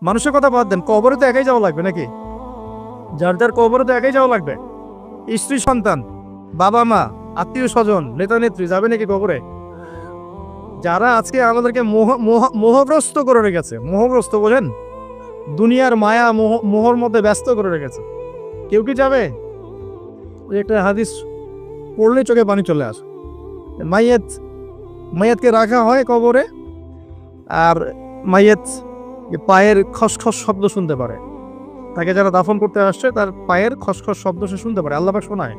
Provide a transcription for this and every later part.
মানুষের কথা বাদ দেন, কবরে তো একাই যাওয়া লাগবে নাকি? যার যার কবরে তো একাই যাওয়া লাগবে। স্ত্রী সন্তান, বাবা মা, আত্মীয় স্বজন, নেতা নেত্রী যাবে নাকি কবরে? যারা আজকে আমাদেরকে মোহগ্রস্ত করে রেখেছে, মোহগ্রস্ত বোঝেন, দুনিয়ার মায়া মোহর মধ্যে ব্যস্ত করে রেখেছে, কেউ কি যাবে? ওই একটা হাদিস পড়লে চোখে পানি চলে আসে। মাইয়াতকে রাখা হয় কবরে, আর মাইয়াত পায়ের খসখস শব্দ শুনতে পারে। তাকে যারা দাফন করতে আসছে তার পায়ের খসখস শব্দ সে শুনতে পারে। আল্লাহ পাক শোনায়।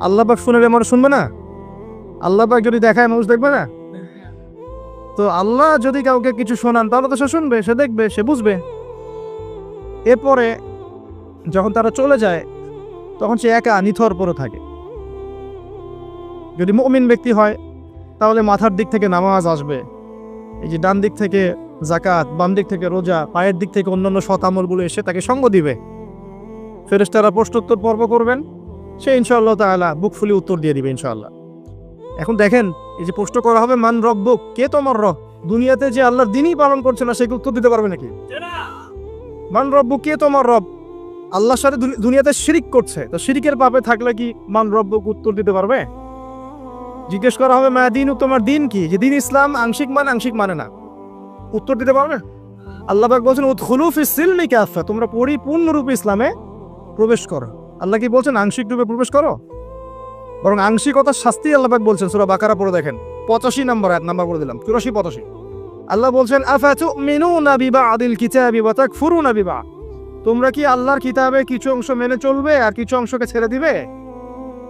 আল্লাহ পাক শুনলে মানুষ শুনবে না? আল্লাহ পাক যদি দেখায় মানুষ দেখবে না? তো আল্লাহ যদি কাউকে কিছু শোনান তাহলে তো সে শুনবে, সে দেখবে, সে বুঝবে। এরপরে যখন তারা চলে যায় তখন সে একা নিথর পরে থাকে। যদি মুমিন ব্যক্তি হয় তাহলে মাথার দিক থেকে নামাজ আসবে, এই যে ডান দিক থেকে যাকাত, বাম দিক থেকে রোজা, পায়ের দিক থেকে অন্যান্য সৎ আমলগুলো এসে তাকে সঙ্গ দিবে। ফেরেশতারা প্রশ্নোত্তর পর্ব করবেন, সে ইনশাআল্লাহ তাআলা বুক ফুলি উত্তর দিয়ে দিবে ইনশাআল্লাহ। এখন দেখেন, এই যে প্রশ্ন করা হবে মান রব্বুক, কে তোমার রব? দুনিয়াতে যে আল্লাহর দিনই পালন করছে না সে কি উত্তর দিতে পারবে নাকি? মান রব্বুক, কে তোমার রব? আল্লাহর সাথে দুনিয়াতে শিরিক করছে, তো শিরিকের পাপে থাকলে কি মান রব্বুক উত্তর দিতে পারবে? জিজ্ঞেস করা হবে মা দিন, তোমার দিন কি? যে দিন ইসলাম আংশিক মানে না, উত্তর দিতে পারবে? আল্লাহ পাক বলছেন উদখুলু ফিস সিলমি কাফা, তোমরা পরিপূর্ণরূপে ইসলামে প্রবেশ করো। আল্লাহ কি বলছেন আংশিক রূপে প্রবেশ করো? বরং আংশিকতার শাস্তি আল্লাহ পাক বলছেন। সূরা বাকারা পড়ে দেখেন, 85 নম্বর আয়াত নাম্বার করে দিলাম, 84-85। আল্লাহ বলছেন আফাতুমিনুনা বিবাদিল কিতাবি ওয়া তাকফুরুনা বিবাদ, তোমরা কি আল্লাহর কিতাবে কিছু অংশ মেনে চলবে আর কিছু অংশকে ছেড়ে দিবে?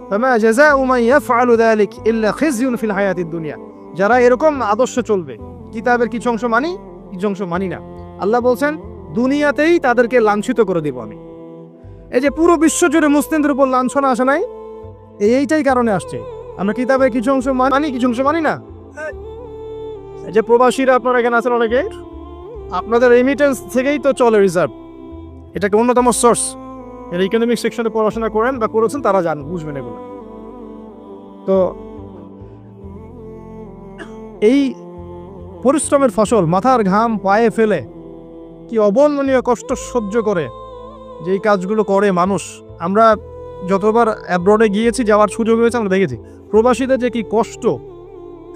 ফামা জাযাউ মান ইয়াফআলু যালিক ইল্লা খিজয়ুন ফিল হায়াতিদ দুনিয়া, যারা এরকম আদর্শ চলবে, কিতাবের কিছু অংশ মানি, কিছু অংশ মানি না, আল্লাহ বলছেন দুনিয়াতেই তাদেরকে লাঞ্ছিত করে দিব আমি। এই যে পুরো বিশ্ব জুড়ে মুসলিমদের উপর লাঞ্ছনা আসে নাই, এইটাই কারণে আসছে। আমরা কিতাবের কিছু অংশ মানি, কিছু অংশ মানি না। এই যে প্রবাসীরা আপনারা এখানে আছেন অনেকে, আপনাদের রেমিটেন্স থেকেই তো চলে রিজার্ভ, এটা একটা অন্যতম সোর্স। এর ইকোনমিক সেকশনে পড়াশোনা করেন বা করেছেন তারা জানেন, বুঝবেন এগুলো। তো এই পরিশ্রমের ফসল, মাথার ঘাম পায়ে ফেলে কি অবর্ণনীয় কষ্ট সহ্য করে যে এই কাজগুলো করে মানুষ। আমরা যতবার অ্যাব্রডে গিয়েছি, যাওয়ার সুযোগ হয়েছে, আমরা দেখেছি প্রবাসীদের যে কি কষ্ট,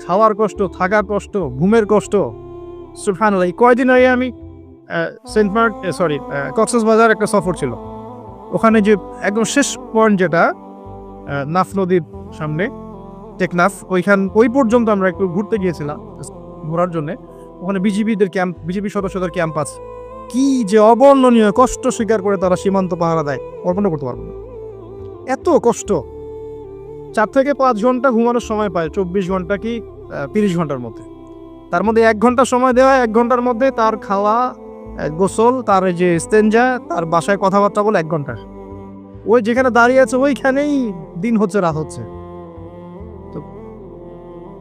খাওয়ার কষ্ট, থাকার কষ্ট, ঘুমের কষ্ট। সুবহানাল্লাহ, কয়দিন আগে আমি কক্সবাজার একটা সফর ছিল, ওখানে যে একদম শেষ পয়েন্ট যেটা নাফ নদীর সামনে টেকনাফ, ওই পর্যন্ত আমরা একটু ঘুরতে গিয়েছিলাম ঘোরার জন্য। ওখানে বিজিবিদের ক্যাম্প, বিজিবি সদস্যদের ক্যাম্প আছে। কি যে অবর্ণনীয় কষ্ট স্বীকার করে তারা সীমান্ত পাহারা দেয়, কল্পনা করতে পারবো না। এত কষ্ট। 4 থেকে 5 ঘন্টা ঘুমানোর সময় পায়, 24 ঘন্টা কি 30 ঘন্টার মধ্যে। তার মধ্যে 1 ঘন্টা সময় দেওয়া, 1 ঘন্টার মধ্যে তার খাওয়া, গোসল, তার যে স্তেঞ্জা, তার বাসায় কথাবার্তা বলে 1 ঘন্টা। ওই যেখানে দাঁড়িয়ে আছে ওইখানেই দিন হচ্ছে রাত হচ্ছে। তো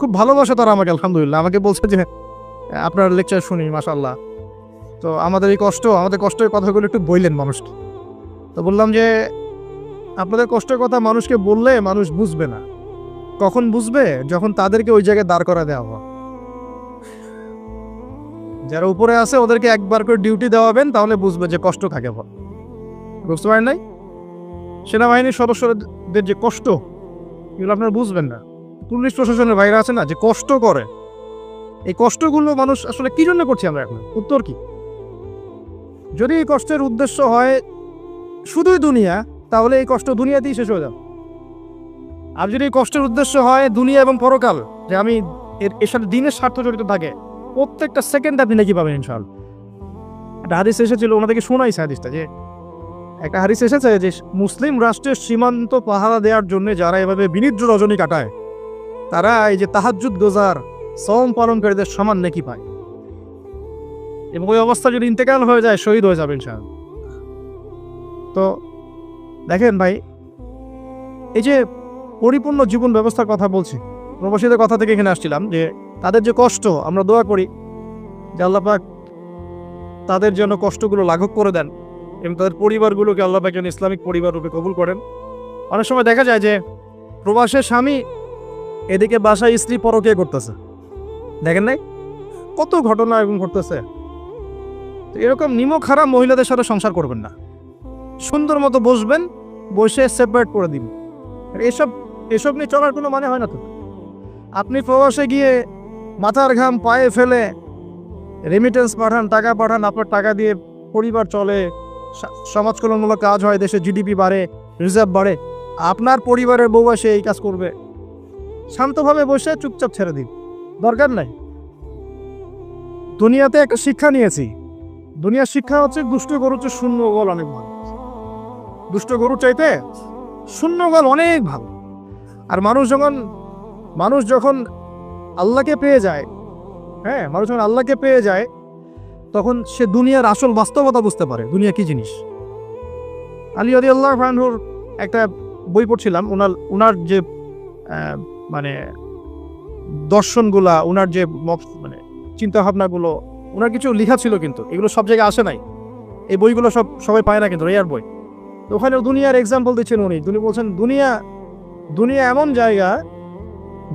খুব ভালোবাসে তারা আমাকে, আলহামদুলিল্লাহ। আমাকে বলছে যে আপনার লেকচার শুনি, মাশাআল্লাহ। তো আমাদের কষ্টের কথাগুলো একটু বললেন মানুষকে। তো বললাম যে আপনাদের কষ্টের কথা মানুষকে বললে মানুষ বুঝবে না। কখন বুঝবে? যখন তাদেরকে ওই জায়গায় দাঁড় করা দেওয়া হবে। যারা উপরে আছে ওদেরকে একবার করে ডিউটি দেওয়াবেন, তাহলে বুঝবে যে কষ্ট থাকে। বুঝতে পারেন নাই? সেনাবাহিনীর সদস্যদের যে কষ্ট, এগুলো আপনারা বুঝবেন না। পুলিশ প্রশাসনের বাইরে আছে না, যে কষ্ট করে, এই কষ্টগুলো মানুষ আসলে কি জন্য করছি আমরা এখন? উত্তর কি? যদি এই কষ্টের উদ্দেশ্য হয় শুধুই দুনিয়া, তাহলে এই কষ্ট দুনিয়াতেই শেষ হয়ে যাবে। আর যদি এই কষ্টের উদ্দেশ্য হয় দুনিয়া এবং পরকাল, যে আমি এর সাথে দিনের স্বার্থ জড়িত থাকে, প্রত্যেকটা সেকেন্ড আপনি নাকি পাবেন ইনশাআল্লাহ। একটা হাদিস এসেছিল, ওনাদেরকে শোনাইছে হাদিসটা, যে একটা হাদিস এসেছে যে মুসলিম রাষ্ট্রের সীমান্ত পাহারা দেওয়ার জন্য যারা এভাবে বিনিদ্র রজনী কাটায়, তারা এই যে তাহাজ্জুদ গোজার, সওম পালনকারীদের সমান নেকি পায়। এবং ওই অবস্থা যদি ইন্তেকাল হয়ে যায়, শহীদ হয়ে যাবে ইনশাআল্লাহ। তো দেখেন ভাই, এই যে পরিপূর্ণ জীবন ব্যবস্থার কথা বলছি, প্রবাসীদের কথা থেকে এখানে আসছিলাম, যে তাদের যে কষ্ট, আমরা দোয়া করি যে আল্লাহ পাক তাদের জন্য কষ্টগুলো লাঘব করে দেন এবং তাদের পরিবারগুলোকে আল্লাহ পাক যেন ইসলামিক পরিবার রূপে কবুল করেন। অনেক সময় দেখা যায় যে প্রবাসের স্বামী এদিকে বাসায় স্ত্রী পরকীয়া করতেছে, দেখেন নাই? কত ঘটনা এবং ঘটতেছে। তো এরকম নিমক হারাম মহিলাদের সাথে সংসার করবেন না। সুন্দর মতো বসবেন, বসে সেপারেট করে দিন। এসব এসব নিয়ে চলার কোনো মানে হয় না তো। আপনি প্রবাসে গিয়ে মাথার ঘাম পায়ে ফেলে রেমিটেন্স পাঠান, টাকা পাঠান, আপনার টাকা দিয়ে পরিবার চলে, সমাজ কল্যাণমূলক কাজ হয়, দেশে জিডিপি বাড়ে, রিজার্ভ বাড়ে। আপনার পরিবারের বউ এসে এই কাজ করবে? শান্তভাবে বসে চুপচাপ ছেড়ে দিন, দরকার নাই। দুনিয়াতে একটা শিক্ষা নিয়েছি, দুনিয়ার শিক্ষা হচ্ছে দুষ্ট গরু চেয়ে শূন্য গোল অনেক ভালো। দুষ্ট গরু চাইতে শূন্য গোল অনেক ভালো। আর মানুষ যখন আল্লাহকে পেয়ে যায়, হ্যাঁ, মানুষ যখন আল্লাহকে পেয়ে যায়, তখন সে দুনিয়ার আসল বাস্তবতা বুঝতে পারে, দুনিয়া কি জিনিস। আলী রাদিয়াল্লাহু আনহুর একটা বই পড়ছিলাম, উনার যে মানে দর্শনগুলা, উনার যে মানে চিন্তাভাবনাগুলো, উনার কিছু লেখা ছিল, কিন্তু এগুলো সব জায়গায় আসে নাই। এই বইগুলো সবাই পায় না, কিন্তু রেয়ার বই। তো ওখানে দুনিয়ার এক্সাম্পল দিচ্ছেন উনি বলছেন দুনিয়া এমন জায়গা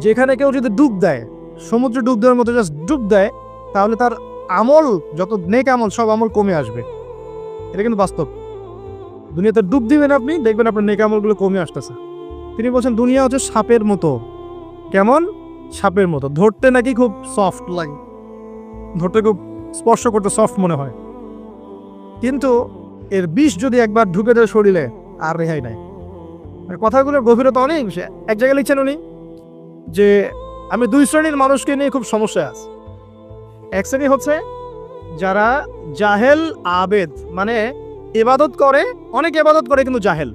যেখানে কেউ যদি ডুব দেয়, সমুদ্রে ডুব দেওয়ার মতো জাস্ট ডুব দেয়, তাহলে তার আমল, যত নেক আমল, সব আমল কমে আসবে। এটা কিন্তু বাস্তব। দুনিয়াতে ডুব দিবেন আপনি, দেখবেন আপনার নেক আমলগুলো কমে আসতেছে। তিনি বলছেন দুনিয়া হচ্ছে সাপের মতো। কেমন? সাপের মতো। ধরতে নাকি খুব সফট লাগে, ধরতে খুব, স্পর্শ করতে সফট মনে হয়, কিন্তু এর বিষ যদি একবার ঢুকে দেয় শরীরে, আর রেহাই নাই। কথাগুলোর গভীরতা অনেক বেশি। এক জায়গায় লিখছেন উনি যে আমি দুই শ্রেণীর মানুষকে নিয়ে খুব সমস্যা আছে। এক শ্রেণী হচ্ছে যারা জাহেল আবেদ, মানে ইবাদত করে, অনেক ইবাদত করে কিন্তু জাহেল,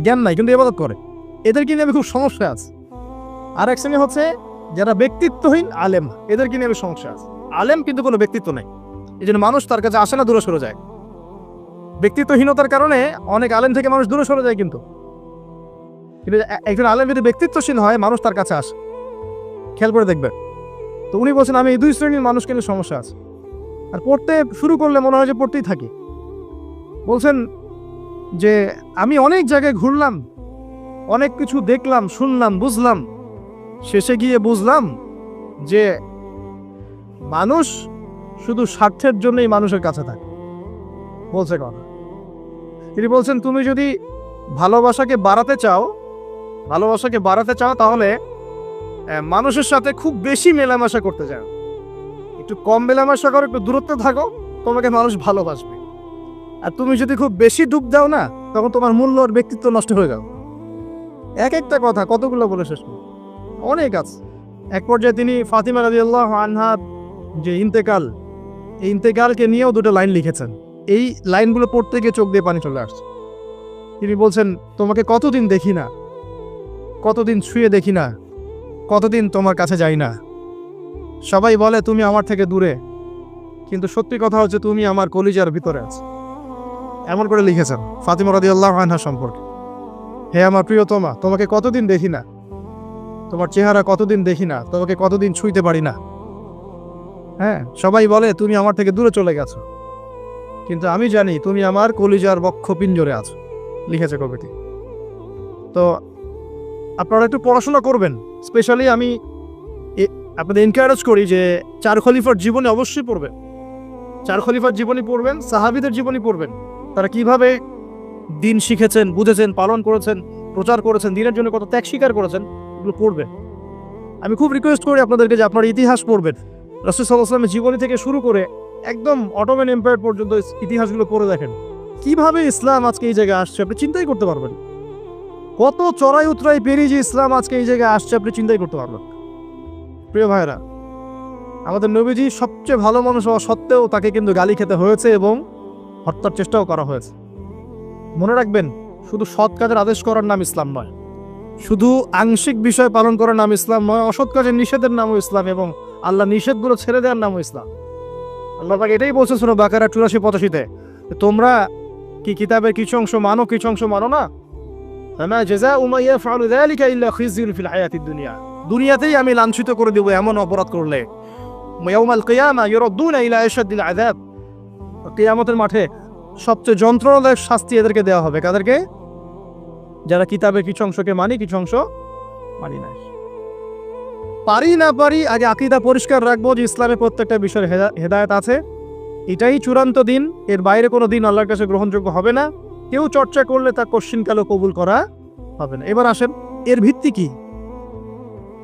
জ্ঞান নাই কিন্তু ইবাদত করে, এদেরকে নিয়ে আমি খুব সমস্যা আছে। আর এক শ্রেণী হচ্ছে যারা ব্যক্তিত্বহীন আলেম, এদেরকে নিয়ে আমি সমস্যা আছে। আলেম কিন্তু কোনো ব্যক্তিত্ব নাই, এই জন্য মানুষ তার কাছে আসে না, দূরে সরে যায়। ব্যক্তিত্বহীনতার কারণে অনেক আলেম থেকে মানুষ দূরে সরে যায়, কিন্তু একজন আলেম যদি ব্যক্তিত্বশীল হয়, মানুষ তার কাছে আসে। খেয়াল করে দেখবেন। তো উনি বলছেন আমি এই দুই শ্রেণীর মানুষকে নিয়ে সমস্যা আছে। আর পড়তে শুরু করলে মনে হয় যে পড়তেই থাকি। বলছেন যে আমি অনেক জায়গায় ঘুরলাম, অনেক কিছু দেখলাম, শুনলাম, বুঝলাম, শেষে গিয়ে বুঝলাম যে মানুষ শুধু স্বার্থের জন্যই মানুষের কাছে থাকে। বলছে কথা। তিনি বলছেন তুমি যদি ভালোবাসাকে বাড়াতে চাও তাহলে মানুষের সাথে খুব বেশি মেলামেশা করতে চাও। একটু কম মেলামেশা করো, একটু দূরত্বে থাকো, তোমাকে মানুষ ভালোবাসবে। আর তুমি যদি খুব বেশি ডুব দাও না, তখন তোমার মূল্য আর ব্যক্তিত্ব নষ্ট হয়ে যাবে। এক একটা কথা কতগুলো বলে শেষ করব, অনেক আছে। এক পর্যায়ে তিনি ফাতিমা রাদিয়াল্লাহু আনহা যে ইন্তেকাল, এই ইন্তেকালকে নিয়েও দুটো লাইন লিখেছেন। এই লাইনগুলো পড়তে গিয়ে চোখ দিয়ে পানি চলে আসছে। তিনি বলছেন তোমাকে কতদিন দেখি না, কতদিন ছুঁয়ে দেখি না, কতদিন তোমার কাছে যাই না। সবাই বলে তুমি আমার থেকে দূরে, কিন্তু সত্যি কথা হচ্ছে তুমি আমার কলিজার ভিতরে আছো। এমন করে লিখেছেন ফাতিমা রাদিয়াল্লাহু আনহা সম্পর্কে। হে আমার প্রিয়তমা, তোমাকে কতদিন দেখি না, তোমার চেহারা কতদিন দেখি না, তোমাকে কতদিন ছুঁইতে পারি না। হ্যাঁ, সবাই বলে তুমি আমার থেকে দূরে চলে গেছো, কিন্তু আমি জানি তুমি আমার কলিজার বক্ষ পিঞ্জরে আছো। লিখেছে কবিটি। তো আপনারা একটু পড়াশোনা করবেন। স্পেশালি আমি আপনাদের এনকারেজ করি যে চার খলিফার জীবনে অবশ্যই পড়বেন। চার খলিফার জীবনী পড়বেন, সাহাবীদের জীবনী পড়বেন। তারা কিভাবে দিন শিখেছেন, বুঝেছেন, পালন করেছেন, প্রচার করেছেন, দিনের জন্য কত ত্যাগ স্বীকার করেছেন, এগুলো পড়বেন। আমি খুব রিকোয়েস্ট করি আপনাদেরকে যে আপনারা ইতিহাস পড়বেন। রাসূল সাল্লাল্লাহু আলাইহি ওয়াসাল্লামের জীবনী থেকে শুরু করে একদম অটোমান এম্পায়ার পর্যন্ত ইতিহাসগুলো পড়ে দেখেন। কিভাবে ইসলাম আজকে এই জায়গায় আসছে আপনি চিন্তাই করতে পারবেন। কত চড়াই উতরাই পেরিয়ে যে ইসলাম আজকে এই জায়গায় আসছে আপনি চিন্তাই করতে পারবেন। প্রিয় ভাইরা, আমাদের নবীজি সবচেয়ে ভালো মানুষ হওয়া সত্ত্বেও তাকে কিন্তু গালি খেতে হয়েছে এবং হত্যার চেষ্টাও করা হয়েছে। মনে রাখবেন, শুধু সৎ কাজের আদেশ করার নাম ইসলাম নয়, শুধু আংশিক বিষয় পালন করার নাম ইসলাম নয়, অসৎ কাজের নিষেধের নামও ইসলাম, এবং আল্লাহ নিষেধগুলো ছেড়ে দেওয়ার নামও ইসলাম। আল্লাহ পাক এটাই বলছে সূরা বাকারা 84-85-তে, তোমরা কি কিতাবের কিছু অংশ মানো, কিছু অংশ মানো না। ফামা জাযাউ মান ইয়াফআলু যালিকা ইল্লা খিযুন ফিল হায়াতিদ দুনিয়া, দুনিয়াতেই আমি লাঞ্ছিত করে দেব এমন অপরাধ করলে। ইয়াউমাল কিয়ামা ইউরাদ্দুনা ইলা আশাদ্দিল আযাব, কিয়ামতের মাঠে সবচেয়ে যন্ত্রণাদায়ক শাস্তি এদেরকে দেওয়া হবে। কাদেরকে? যারা কিতাবের কিছু অংশকে মানি, কিছু অংশ মানি না। পারি না পারি, আগে আকীদা পরিষ্কার রাখবো যে ইসলামে প্রত্যেকটা বিষয়ের হেদায়েত আছে, এটাই চূড়ান্ত দিন, এর বাইরে কোনো দিন আল্লাহর কাছে গ্রহণযোগ্য হবে না। কেউ চর্চা করলে তা কোশ্চিনকালও কবুল করা হবে না। এবার আসেন, এর ভিত্তি কি?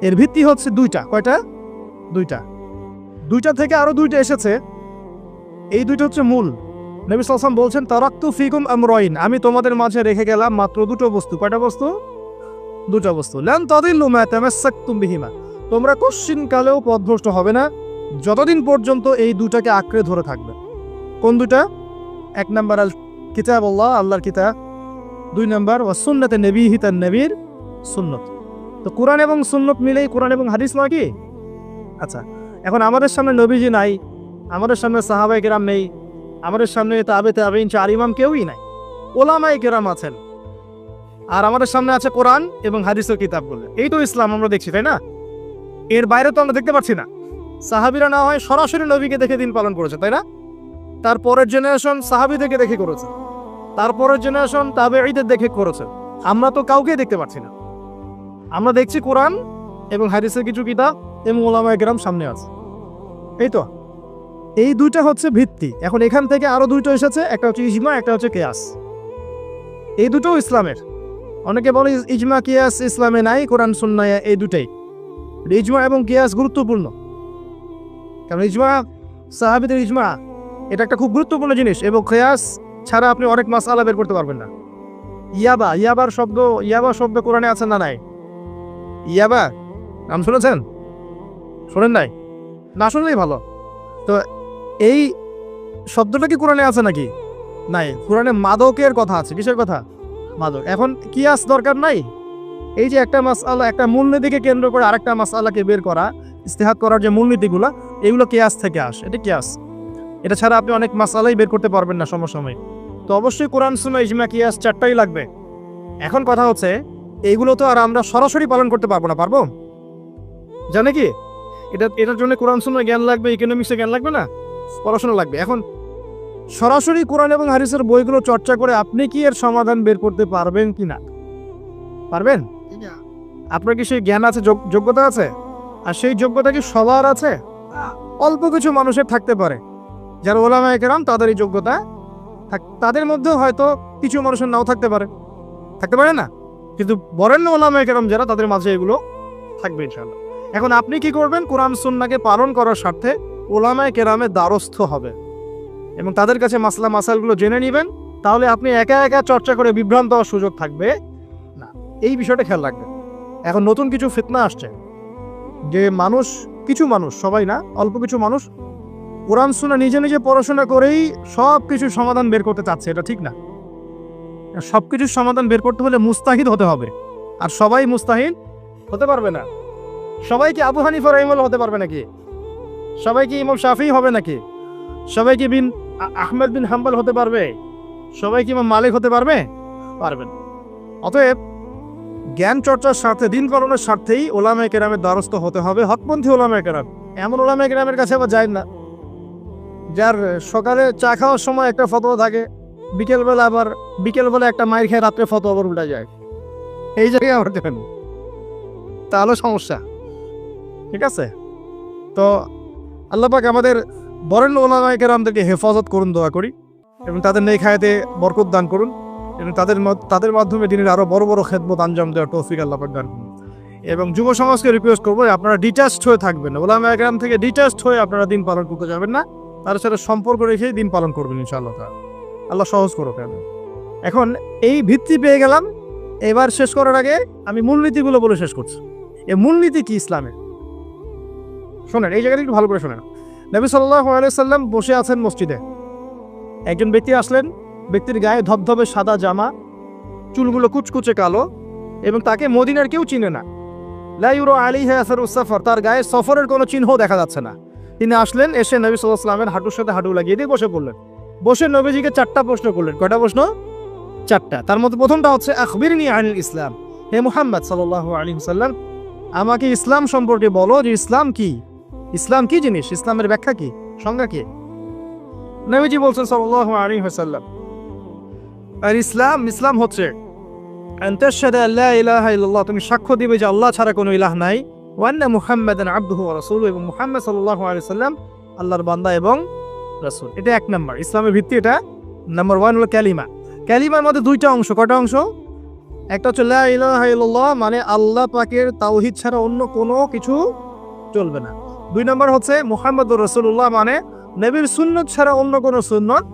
এর ভিত্তি হচ্ছে দুইটা। কয়টা? দুইটা। দুইটা থেকে আরো দুইটা এসেছে, এই দুইটা হচ্ছে মূল। নবী সাল্লাল্লাহু আলাইহি ওয়াসাল্লাম বলছেন, তারাকতু ফিকুম আমরাইন, আমি তোমাদের মাঝে রেখে গেলাম মাত্র দুটো বস্তু। কয়টা বস্তু? দুটো বস্তু। লান তাদিল্লু মা তামাসসাকতুম বিহিমা, তোমরা কোশ্চিনকালেও পথভ্রষ্ট হবে না যতদিন পর্যন্ত এই দুটাকে আঁকড়ে ধরে থাকবে। কোন দুটা? এক নাম্বার আল কিতাব আল্লাহ, আল্লাহর কিতাব। দুই নাম্বার ওয়া সুন্নাতে নবীহি, তার নবীর সুন্নত। তো কোরআন এবং সুন্নত মিলেই কোরআন এবং হাদিস নয় কি? আচ্ছা, এখন আমাদের সামনে নবীজি নাই, আমাদের সামনে সাহাবায়ে কেরাম নেই, আমাদের সামনে তাবেঈন চার ইমাম কেউই নাই, ওলামায়ে কেরাম আছেন, আর আমাদের সামনে আছে কোরআন এবং হাদিসের কিতাবগুলো। এই তো ইসলাম আমরা দেখছি, তাই না? এর বাইরে তো আমরা দেখতে পাচ্ছি না। সাহাবীরা না হয় সরাসরি নবীকে দেখে দিন পালন করেছে, তাই না? তারপরের জেনারেশন সাহাবীদেরকে দেখে করেছে, তারপরের জেনারেশন তাবেঈদের দেখে করেছে। আমরা তো কাউকে দেখতে পাচ্ছি না। আমরা দেখছি কোরআন এবং হাদিসের কিছু কিতাব এবং ওলামায়ে কেরাম সামনে আছে। এই তো, এই দুইটা হচ্ছে ভিত্তি। এখন এখান থেকে আরো দুইটা এসেছে, একটা হচ্ছে ইজমা, একটা হচ্ছে কিয়াস। এই দুটো ইসলামের। অনেকে বলে ইজমা কিয়াস ইসলামে নাই, কোরআন সুন্নায় এই দুটাই। ইজমা এবং কিয়াস গুরুত্বপূর্ণ, কারণ ইজমা, সাহাবীদের ইজমা, এটা একটা খুব গুরুত্বপূর্ণ জিনিস। এবং কিয়াস ছাড়া আপনি অনেক মাসআলা বের করতে পারবেন না। ইয়াবার শব্দ কোরআনে আছে না নাই? ইয়াবা নাম শুনেছেন? শোনেন নাই? না শুনলেই ভালো। তো এই শব্দটা কি কোরআনে আছে নাকি? নাই। কোরআনে মাদকের কথা আছে। কিসের কথা? মাদক। এখন কিয়াস দরকার নাই। এই যে একটা মাসআলা, একটা মূলনীতিকে কেন্দ্র করে আরেকটা মাসআলাকে বের করা, ইস্তেহাদ করার যে মূলনীতিগুলো, এগুলো কিয়াস থেকে আসে। এটা কিয়াস। এটা ছাড়া আপনি অনেক মাসআলাই বের করতে পারবেন না সমসাময়িক। তো অবশ্যই কোরআন, সুন্নাহ, ইজমা, কিয়াস চারটাই লাগবে। এখন কথা হচ্ছে, এইগুলো তো আর আমরা সরাসরি পালন করতে পারবো না। পারবো? জানে কি, এটার জন্য কোরআন সুন্নাহ জ্ঞান লাগবে, ইকোনমিক্সে জ্ঞান লাগবে না, পড়াশোনা লাগবে। এখন সরাসরি কোরআন এবং হাদিসের বইগুলো চর্চা করে আপনি কি এর সমাধান বের করতে পারবেন কি না? পারবেন? আপনার কি সেই জ্ঞান আছে, যোগ্যতা আছে? আর সেই যোগ্যতা কি সবার আছে? অল্প কিছু মানুষের থাকতে পারে, যারা ওলামায়ে কেরাম, তাদের এই যোগ্যতা। তাদের মধ্যেও হয়তো কিছু মানুষের নাও থাকতে পারে না, কিন্তু বরেণ্য ওলামায়ে কেরাম যারা, তাদের মাঝে এগুলো থাকবে ইনশাআল্লাহ। এখন আপনি কি করবেন? কোরআন সুন্নাহকে পালন করার স্বার্থে ওলামায়ে কেরামের দ্বারস্থ হবে এবং তাদের কাছে মাসালগুলো জেনে নেবেন। তাহলে আপনি একা একা চর্চা করে বিভ্রান্ত হওয়ার সুযোগ থাকবে না। এই বিষয়টা খেয়াল রাখবেন। এখন নতুন কিছু ফিতনা আসছে, যে কিছু মানুষ, সবাই না, অল্প কিছু মানুষ কোরআন সুন্নাহ নিজে নিজে পড়াশোনা করেই সব কিছুর সমাধান বের করতে চাচ্ছে। এটা ঠিক না। সব কিছুর সমাধান বের করতে হলে মুস্তাহিদ হতে হবে, আর সবাই মুস্তাহিদ হতে পারবে না। সবাই কি আবু হানিফা রাহিমাহুল্লাহ হতে পারবে নাকি? সবাই কি ইমাম শাফিঈ হবে নাকি? সবাই কি আহমদ বিন হাম্বল হতে পারবে? সবাই কি ইমাম মালিক হতে পারবে? পারবেন। অতএব জ্ঞান চর্চার স্বার্থে, দিন পালনের স্বার্থেই ওলামায়ে কেরামের দ্বারস্থ হতে হবে। হকপন্থী ওলামায়ে কেরাম, এমন ওলামায়ে কেরামের কাছে আবার যায় না যার সকালে চা খাওয়ার সময় একটা ফতোয়া থাকে, বিকেলবেলা একটা মাইর খেয়ে রাত্রে ফতোয়া আবার উল্টা যায়। এই জায়গায় আবার দেবেন, তাহলে সমস্যা। ঠিক আছে? তো আল্লাহ পাক আমাদের বরেণ্য ওলামায়ে কেরামদেরকে হেফাজত করুন, দোয়া করি, এবং তাদের নেক হায়াতে বরকত দান করুন, এবং তাদের মাধ্যমে দিনের আরো বড় বড় খেদমত আঞ্জাম দেওয়ার তৌফিক আল্লাহ পাক দান করুন। এবং যুব সমাজকে রিকোয়েস্ট করবো, আপনারা ডিটাচড হয়ে থাকবেন, ওলামায়ে কেরাম থেকে ডিটাচড হয়ে আপনারা দিন পালন করতে যাবেন না, তাদের সাথে সম্পর্ক রেখেই দিন পালন করবেন ইনশাআল্লাহ। আল্লাহ সহজ করো। এখন এই ভিত্তি পেয়ে গেলাম। এবার শেষ করার আগে আমি মূলনীতিগুলো বলে শেষ করছি। এই মূলনীতি কি ইসলামের? শোনেন, এই জায়গাটা একটু ভালো করে শোনেন। নবী সাল্লাল্লাহু আলাইহি সাল্লাম বসে আছেন মসজিদে। একজন ব্যক্তি আসলেন, ব্যক্তির গায়ে ধবধবে সাদা জামা, চুলগুলো কুচকুচে কালো, এবং তাকে মদিনার কেউ চিনে না। লা ইউরা আলাইহি আসারুস সাফর, তার গায়ে সফরের কোনো চিহ্ন দেখা যাচ্ছে না। তিনি আসলেন, এসে নবী সাল্লাল্লাহু আলাইহি ওয়াসাল্লামের হাঁটুর সাথে হাঁটু লাগিয়ে দিয়ে বসে পড়লেন। বসে নবীজিকে 4টা প্রশ্ন করলেন। কয়টা প্রশ্ন? 4টা। তার মধ্যে প্রথমটা হচ্ছে, আখবিরনি আনিল ইসলাম, হে মুহাম্মদ সাল্লাল্লাহু আলাইহি ওয়াসাল্লাম, আমাকে ইসলাম সম্পর্কে বলো, যে ইসলাম কি? ইসলাম কি জিনিস? ইসলামের ব্যাখ্যা কি, সংজ্ঞা কি? নবীজি বলছেন সাল্লাল্লাহু আলাইহি ওয়াসাল্লাম, আর ইসলাম হচ্ছে আনতাশহাদু আল্লা ইলাহা ইল্লাল্লাহ, তুমি সাক্ষ্য দিবে যে আল্লাহ ছাড়া কোনো ইলাহ নাই, ওয়া আন্না মুহাম্মাদান আবদুহু ওয়া রাসূলুহু, এবং মুহাম্মদ সাল্লাল্লাহু আলাইহি ওয়াসাল্লাম আল্লাহর বান্দা এবং রাসূল। এটা এক নাম্বার, ইসলামের ভিত্তি এটা। নাম্বার 1 হলো কালিমা। কালিমার মধ্যে দুইটা অংশ। কয়টা অংশ? একটা হচ্ছে লা ইলাহা ইল্লাল্লাহ, মানে আল্লাহ পাকের তাওহীদ ছাড়া অন্য কোনো কিছু চলবে না। 2 নাম্বার হচ্ছে মুহাম্মদুর রাসূলুল্লাহ, মানে নবীর সুন্নাত ছাড়া অন্য কোনো সুন্নাত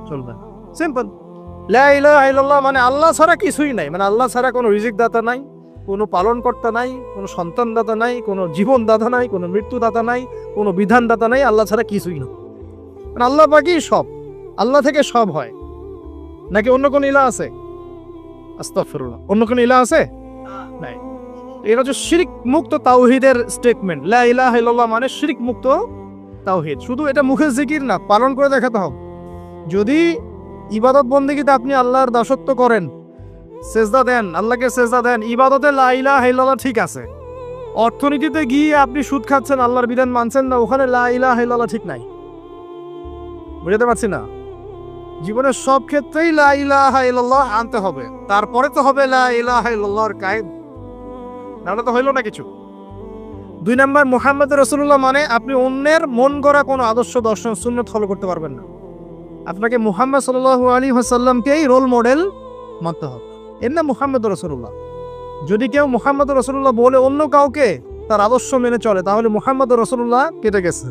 চলবে না। সিম্পল। লা ইলাহা ইল্লাল্লাহ মানে আল্লাহ ছাড়া কিছুই নাই, মানে আল্লাহ ছাড়া কোনো রিজিক দাতা নাই, কোনো পালনকর্তা নাই, কোনো সন্তান দাতা নাই, কোনো জীবন দাতা নাই, কোনো মৃত্যু দাতা নাই, কোনো বিধান দাতা নাই, আল্লাহ ছাড়া কিছুই না। মানে আল্লাহ পাকই সব, আল্লাহ থেকে সব হয়। নাকি অন্য কোনো ইলাহ আছে? আস্তাগফিরুল্লাহ, অন্য কোনো ইলাহ আছে? নাই। এটা হচ্ছে শিরক মুক্ত তাওহীদের স্টেটমেন্ট। লা ইলাহা ইল্লাল্লাহ মানে শিরক মুক্ত তাওহীদ। শুধু এটা মুখের জিকির না, পালন করে দেখাতে হবে। যদি ইবাদত বন্দেগীতে আপনি আল্লাহর দাসত্ব করেন, সেজদা দেন, আল্লাহকে সেজদা দেন, ইবাদতে লা ইলাহা ইল্লাল্লাহ ঠিক আছে। অর্থনীতিতে গিয়ে আপনি সুদ খাচ্ছেন, আল্লাহর বিধান মানছেন না, ওখানে লা ইলাহা ইল্লাল্লাহ ঠিক নাই। বুঝতে পারছি না? জীবনের সব ক্ষেত্রেই লা ইলাহা ইল্লাল্লাহ আনতে হবে, তারপরে তো হবে লা ইলাহা ইল্লাল্লাহর কায়েদ, নাহলে তো হইল না কিছু। 2 নাম্বার, মুহাম্মদ রাসূলুল্লাহ মানে আপনি অন্যের মন গড়া কোনো আদর্শ, দর্শন, সুন্নাত ফলো করতে পারবেন না। আপনাকে মুহাম্মদ সাল্লাল্লাহু আলাইহি ওয়াসাল্লামকেই রোল মডেল মানতে হবে। এর নাম মুহাম্মদ রাসূলুল্লাহ। যদি কেউ মুহাম্মদ রাসূলুল্লাহ বলে অন্য কাউকে তার আদর্শ মেনে চলে, তাহলে মুহাম্মদ রাসূলুল্লাহ কেটে গেছে।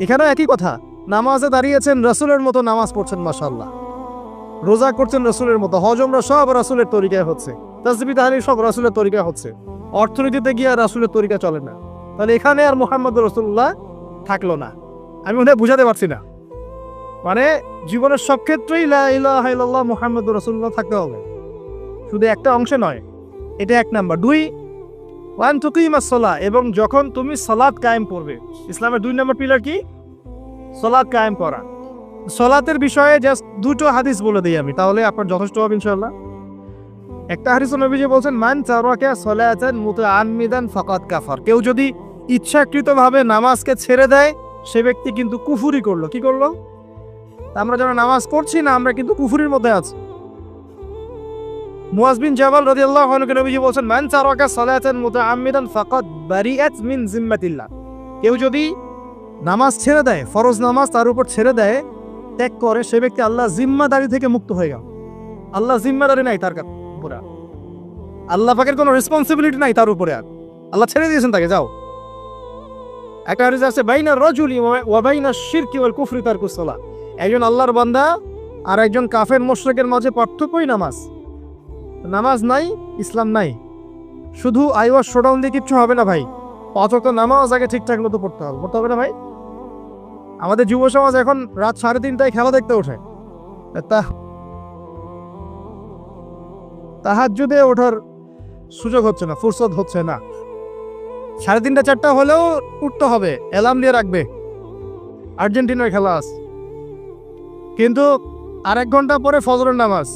এখানেও একই কথা, নামাজে দাঁড়িয়েছেন রাসূলের মতো নামাজ পড়ছেন মাশাআল্লাহ, রোজা করছেন রাসূলের মতো, হজ উমরা সব রাসূলের তরিকায় হচ্ছে, তাসবিহ তাহলিল সব রাসূলের তরিকায় হচ্ছে, অর্থনীতিতে গিয়ে আর রাসূলের তরিকা চলে না, তাহলে এখানে আর মুহাম্মদ রাসূলুল্লাহ থাকলো না। আমি মনে হয় বুঝাতে পারছি না। মানে জীবনের সব ক্ষেত্রেই লা ইলাহা ইল্লাল্লাহ মুহাম্মদুর রাসূলুল্লাহ থাকতে হবে, শুধু একটা অংশে নয়। এটা 1 নাম্বার। 2, ওয়ান তুকিমাস সালাহ, এবং যখন তুমি সালাত কায়েম করবে। ইসলামের 2 নাম্বার পিলার কি? সালাত কায়েম করা। সালাতের বিষয়ে জাস্ট 2টো হাদিস বলে দিই আমি, তাহলে আপনার যথেষ্ট হবে ইনশাআল্লাহ। একটা হাদিস নবীজি বলছেন, মান তারাকা সালাতান মুতাআম্মিদান ফাকাদ কাফার। কেউ যদি ইচ্ছাকৃতভাবে নামাজকে ছেড়ে দেয়, সে ব্যক্তি কিন্তু কুফরি করলো। কি করলো? আমরা যারা নামাজ পড়ছি না, আমরা কিন্তু কুফরির মধ্যে আছি। মুয়াজ বিন জাবাল রাদিয়াল্লাহু আনহু নবীজি বলেন, মান তারাকা সালাতান মুতাআম্মিদান ফাকাদ বারিআত মিন জিম্মাতিল্লাহ। কেউ যদি নামাজ ছেড়ে দেয়, ফরজ নামাজ তার উপর ছেড়ে দেয়, ত্যাগ করে, সে ব্যক্তি আল্লাহ জিম্মাদারি থেকে মুক্ত হয়ে গেল। আল্লাহ জিম্মাদারি নাই তার উপরে, আল্লাহ পাকের কোনো রেসপন্সিবিলিটি নাই তার উপরে, আর আল্লাহ ছেড়ে দিয়েছেন তাকে, যাও। একটা হাদিস আছে, বাইনা রাজুলি ওয়া বাইনা শিরকি ওয়াল কুফরি তারকুস সালাহ। একজন আল্লাহর বান্দা আর একজন কাফের মুশরিকের মাঝে পার্থক্যই নামাজ। নামাজ নাই, ইসলাম নাই। শুধু আইওয়াজ শোডাউন দিয়ে কিচ্ছু হবে না ভাই। 5 ওয়াক্ত নামাজ আগে ঠিকঠাক মতো পড়তে হবে না ভাই। আমাদের যুব সমাজ এখন রাত 3:30টায় খেলা দেখতে ওঠে, তাহাজ্জুদে ওঠার সুযোগ হচ্ছে না, ফুরসত হচ্ছে না। 3:30 4টা হলেও উঠতে হবে, অ্যালার্ম দিয়ে রাখবে, আর্জেন্টিনার খেলা আছে। কিন্তু আর 1 ঘন্টা পরে ফজরের নামাজ,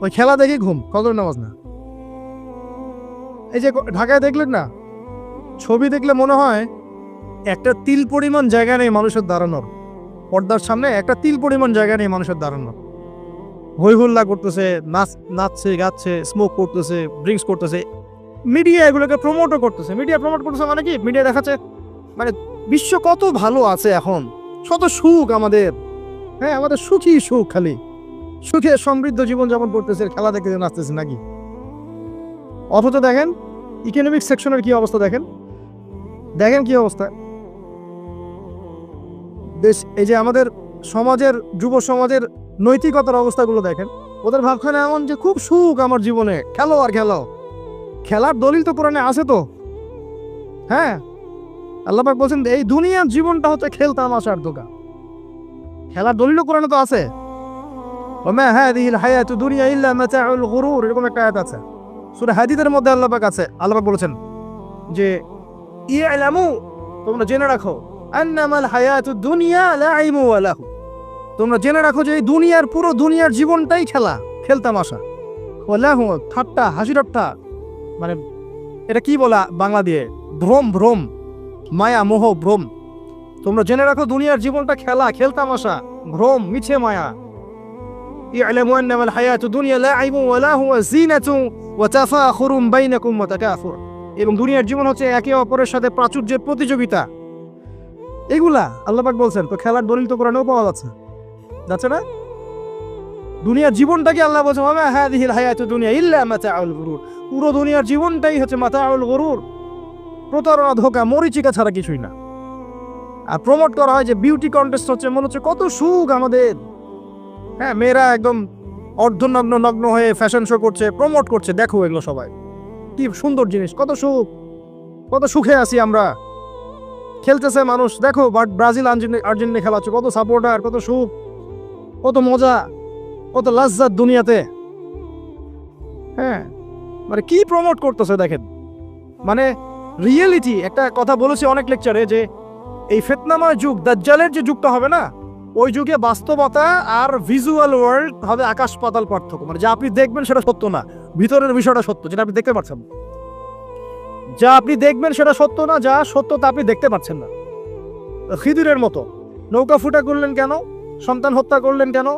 ওই খেলা দেখি ঘুম, ফজরের নামাজ না। এই যে ঢাকায় দেখলেন না, ছবি দেখলে মনে হয় একটা তিল পরিমাণ জায়গা নেই মানুষের দাঁড়ানোর। পর্দার সামনে একটা তিল পরিমাণ জায়গা নেই মানুষের দাঁড়ানোর। হই হুল্লা করতেছে, নাচছে, গাচ্ছে, স্মোক করতেছে, ড্রিঙ্কস করতেছে। মিডিয়া এগুলোকে প্রমোটও করতেছে। মিডিয়া প্রমোট করতেছে মানে কি? মিডিয়া দেখাচ্ছে মানে বিশ্ব কত ভালো আছে এখন, কত সুখ আমাদের। হ্যাঁ, আমাদের সুখী সুখ, খালি সুখে সমৃদ্ধ জীবন যাপন করতেছে, খেলা দেখতে নাচতেছে নাকি? অথচ দেখেন ইকোনমিক সেকশনের কি অবস্থা, দেখেন কি অবস্থা দেশ। এই যে আমাদের সমাজের, যুব সমাজের নৈতিকতার অবস্থাগুলো দেখেন। ওদের ভাবখানা এমন যে খুব সুখ আমার জীবনে, খেলো আর খেলো। খেলার দলিল তো কোরআনে আছে তো। হ্যাঁ, আল্লাহ পাক বলছেন এই দুনিয়ার জীবনটা হচ্ছে খেলতামাশার দোকান। খেলার দলিলও কোরআনে তো আছে। ওমা হাদিহিল হায়াতু দুনিয়া ইল্লা মাতাউল গুরুর, এরকম একটা আয়াত আছে সূরা হাদীদের মধ্যে। আল্লাহ পাক বলেছেন যে ইয়ালামু, তোমরা জেনে রাখো, আন্নামাল হায়াতু দুনিয়া লাইবু ওয়া লাহু, তোমরা জেনে রাখো যে এই দুনিয়ার, পুরো দুনিয়ার জীবনটাই খেলতামাশা। ওয়া লাহু, ঠাট্টা, হাসি ঠাট্টা, মানে এটা কি বলা বাংলা দিয়ে, ভ্রম, মায়া, মোহ, ভ্রম। তোমরা জেনে রাখো দুনিয়ার জীবনটা খেলতামাশা, ভ্রম, মিছে মায়া। ইয়ালামু আন্নামাল হায়াতু দুনিয়া লাইবু ওয়া লাহু ওয়া যিনাতু ওয়া তাফাখুরুম বাইনাকুম ওয়া তাকাসুর, এবং দুনিয়ার জীবন হচ্ছে একে অপরের সাথে প্রাচুর্যের প্রতিযোগিতা, এগুলা আল্লাহ পাক বলছেন, তো খেলার দলিল তো কোরআনেও পাওয়া যাচ্ছে না? দুনিয়ার জীবনটাকে আল্লাহ বলছে ওয়া মা হাযিহিল হায়াতুদ দুনিয়া ইল্লা মাতাউল গুরুর, পুরো দুনিয়ার জীবনটাই হচ্ছে মাতাউল গুরুর, প্রতারণা, ধোঁকা, মরিচিকা ছাড়া কিছুই না। আর প্রমোট করা হয় যে বিউটি কন্টেস্ট হচ্ছে, মনে হচ্ছে কত সুখ আমাদের। হ্যাঁ, মেয়েরা একদম অর্ধনগ্ন নগ্ন হয়ে ফ্যাশন শো করছে, প্রমোট করছে, দেখো এগুলো সবাই কি সুন্দর জিনিস, কত সুখ, কত সুখে আছি আমরা। খেলতেছে মানুষ, দেখো ব্রাজিল আর্জেন্টিনা খেলা হচ্ছে, কত সাপোর্টার, কত সুখ, কত মজা, কত লাজ্জাত দুনিয়াতে। হ্যাঁ, মানে কি প্রমোট করতেছে দেখেন। মানে রিয়েলিটি, একটা কথা বলেছি অনেক লেকচারে যে এই ফিতনাময় যুগ, দাজ্জালের যে যুগটা হবে না, ওই যুগে বাস্তবতা আর ভিজুয়াল ওয়ার্ল্ড হবে আকাশ পাতাল পার্থক্য। মানে যা আপনি দেখবেন সেটা সত্য না, ভিতরের বিষয়টা সত্য, যেটা আপনি দেখতে পাচ্ছেন। যা আপনি দেখবেন সেটা সত্য না, যা সত্য তা আপনি দেখতে পাচ্ছেন না। খিদিরের মতো নৌকা ফুটা করলেন কেন? সন্তান হত্যা করলেন কেন?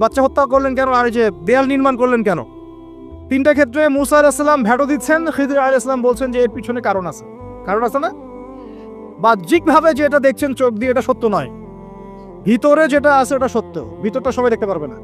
বাচ্চা হত্যা করলেন কেন? আর এই যে দেয়াল নির্মাণ করলেন কেন? তিনটা ক্ষেত্রে মুসা আলাইহিস সালাম ভ্যাটো দিচ্ছেন, খিদির আলাইহিস সালাম বলছেন যে এর পিছনে কারণ আছে। কারণ আছে না? বাহ্যিকভাবে যে এটা দেখছেন চোখ দিয়ে, এটা সত্য নয়। ভিতরে যেটা আছে ওটা সত্য, ভিতরটা সবাই দেখতে পারবে না।